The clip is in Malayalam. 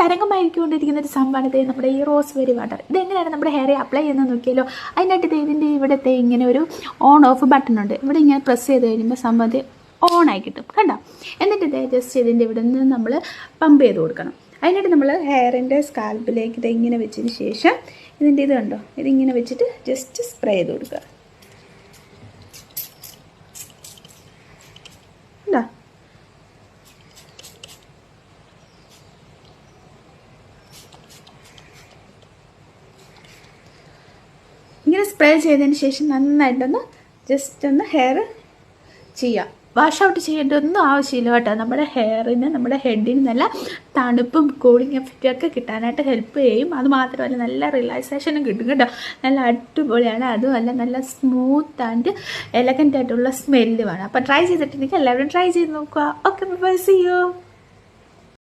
തരംഗമായിരിക്കൊണ്ടിരിക്കുന്ന ഒരു സംഭവമാണ് നമ്മുടെ ഈ റോസ്മെരി വാട്ടർ. ഇതെങ്ങനെയാണ് നമ്മുടെ ഹെയറിൽ അപ്ലൈ ചെയ്യുന്നത് നോക്കിയാലോ. അതിനായിട്ട് ഇതിൻ്റെ ഇവിടുത്തെ ഇങ്ങനെ ഒരു ഓൺ ഓഫ് ബട്ടൺ ഉണ്ട്. ഇവിടെ ഇങ്ങനെ പ്രസ് ചെയ്ത് കഴിയുമ്പോൾ സംഭവം ഓണായി കിട്ടും കണ്ടോ. എന്നിട്ട് ഇത് ജസ്റ്റ് ഇതിൻ്റെ ഇവിടെ നിന്ന് നമ്മൾ പമ്പ് ചെയ്ത് കൊടുക്കണം. അതിനായിട്ട് നമ്മൾ ഹെയറിൻ്റെ സ്കാൽപ്പിലേക്ക് ഇത് ഇങ്ങനെ വെച്ചതിന് ശേഷം ഇതിൻ്റെ ഇത് കണ്ടോ, ഇതിങ്ങനെ വെച്ചിട്ട് ജസ്റ്റ് സ്പ്രേ ചെയ്ത് കൊടുക്കുക കണ്ടോ. ഇങ്ങനെ സ്പ്രേ ചെയ്തതിന് ശേഷം നന്നായിട്ടൊന്ന് ജസ്റ്റ് ഒന്ന് ഹെയർ ചെയ്യാം. വാഷ് ഔട്ട് ചെയ്യേണ്ട ഒന്നും ആവശ്യമില്ല കേട്ടോ. നമ്മുടെ ഹെയറിന് നമ്മുടെ ഹെഡിന് നല്ല തണുപ്പും കൂളിംഗ് എഫക്റ്റും ഒക്കെ കിട്ടാനായിട്ട് ഹെൽപ്പ് ചെയ്യും. അതുമാത്രമല്ല നല്ല റിലാക്സേഷനും കിട്ടും കേട്ടോ. നല്ല അടിപൊളിയാണ്. അതുമല്ല നല്ല സ്മൂത്ത് ആൻഡ് എലഗൻ്റ് ആയിട്ടുള്ള സ്മെല്ലുമാണ്. അപ്പോൾ ട്രൈ ചെയ്തിട്ടുണ്ടെങ്കിൽ എല്ലാവരും ട്രൈ ചെയ്ത് നോക്കുക. Okay, bye, see U.